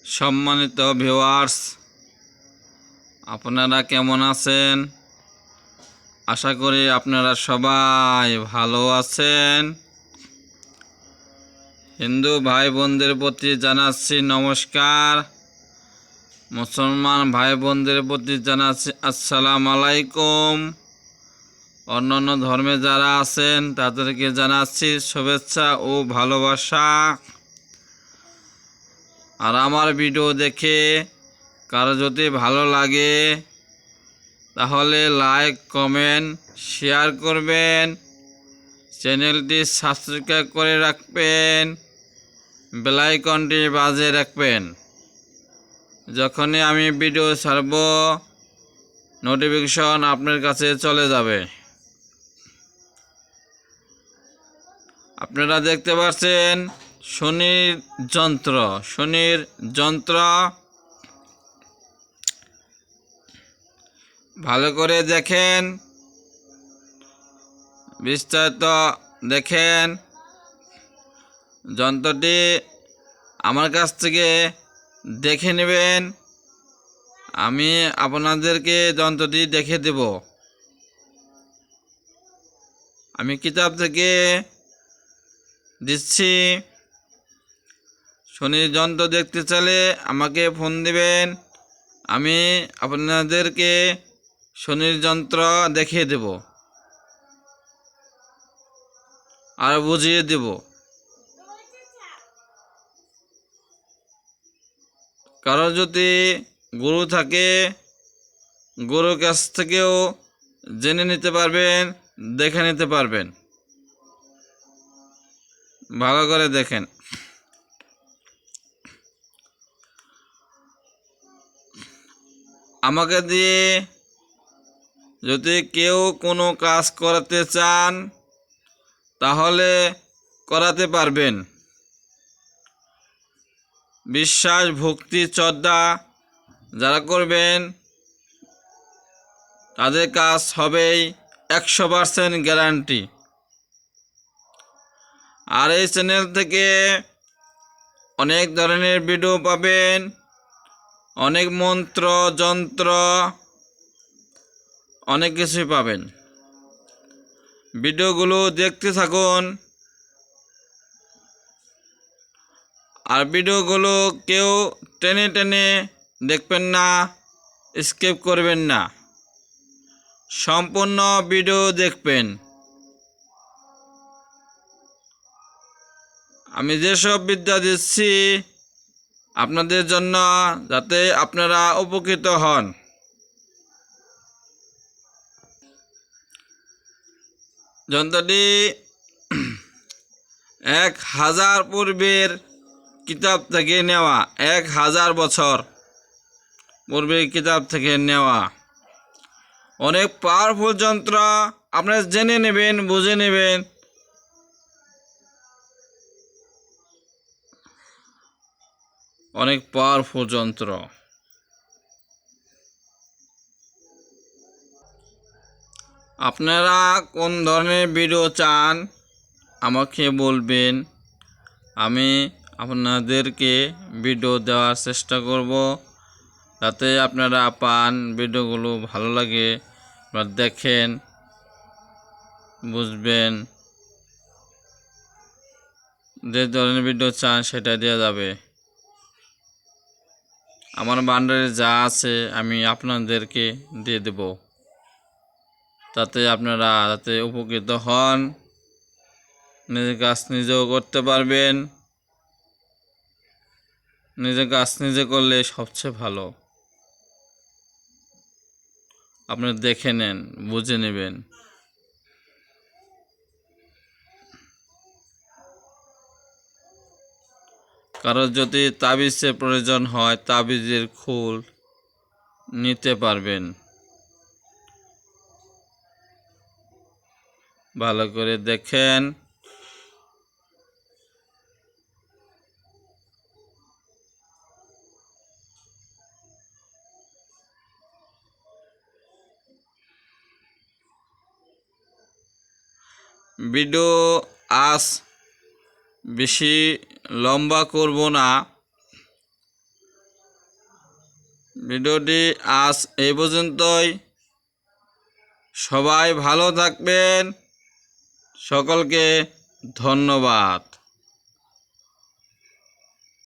সম্মানিত ভিউয়ার্স, আপনারা কেমন আছেন? আশা করি আপনারা সবাই ভালো আছেন। হিন্দু ভাই বোনদের প্রতি জানাচ্ছি নমস্কার। মুসলমান ভাই বোনদের প্রতি জানাচ্ছি আসসালামু আলাইকুম। অন্যান্য ধর্মে যারা আছেন তাদেরকে জানাচ্ছি শুভেচ্ছা ও ভালোবাসা। আর আমার ভিডিও দেখে কারো যদি ভালো লাগে তাহলে লাইক, কমেন্ট, শেয়ার করবেন। চ্যানেলটি সাবস্ক্রাইব করে রাখবেন, বেল আইকনটি বাজিয়ে রাখবেন। যখনই আমি ভিডিও ছাড়ব নোটিফিকেশন আপনার কাছে চলে যাবে। আপনারা দেখতে পাচ্ছেন শনির যন্ত্র। ভালো করে দেখেন, বিস্তারিত দেখেন। যন্ত্রটি আমার কাছ থেকে দেখে নেবেন। আমি আপনাদেরকে যন্ত্রটি দেখে দেব। আমি কিতাব থেকে দিচ্ছি। শনির যন্ত্র দেখতে চাইলে আমাকে ফোন দিবেন, আমি আপনাদেরকে শনির যন্ত্র দেখিয়ে দেব আর বুঝিয়ে দেব। কারো যদি গুরু থাকে, গুরুর কাছ থেকেও জেনে নিতে পারবেন, দেখে নিতে পারবেন। ভালো করে দেখেন। আমাকে দিয়ে যদি কেউ কোনো কাজ করাতে চান তাহলে করাতে পারবেন। বিশ্বাস, ভক্তি, শ্রদ্ধা যারা করবেন তাদের কাজ হবেই 100% গ্যারান্টি। আর এই চ্যানেল থেকে অনেক ধরনের ভিডিও পাবেন, অনেক মন্ত্র, যন্ত্র, অনেক কিছুই পাবেন। ভিডিওগুলো দেখতে থাকুন। আর ভিডিওগুলো কেউ টেনে টেনে দেখবেন না, স্কিপ করবেন না, সম্পূর্ণ ভিডিও দেখবেন। আমি যেসব বিদ্যা দিচ্ছি আপনাদের জন্য, যাতে আপনারা উপকৃত হন। যন্ত্রটি 1000 পূর্বের কিতাব থেকে নেওয়া, 1000 বছর পূর্বের কিতাব থেকে নেওয়া। অনেক পাওয়ারফুল যন্ত্র, আপনারা জেনে নেবেন, বুঝে নেবেন। অনেক পাওয়ারফুল যন্ত্র। আপনারা কোন ধরনের ভিডিও চান আমাকে বলবেন, আমি আপনাদেরকে ভিডিও দেওয়ার চেষ্টা করব, যাতে আপনারা পান। ভিডিওগুলো ভালো লাগে বা দেখেন, বুঝবেন। যে ধরনের ভিডিও চান সেটা দেওয়া যাবে। আমার বান্ডারে যা আছে আমি আপনাদেরকে দিয়ে দেব, তাতে আপনারা উপকৃত হন, নিজের কাজ নিজেও করতে পারবেন। নিজের কাজ নিজে করলে সবচেয়ে ভালো। আপনারা দেখে নেন, বুঝে নেবেন। কারো যদি তাবিজের প্রয়োজন হয় তাবিজের খোল নিতে পারবেন। ভালো করে দেখেন। ভিডিও আজ বেশি লম্বা করব না। ভিডিওটি আজ এই পর্যন্তই। সবাই ভালো থাকবেন। সকলকে ধন্যবাদ।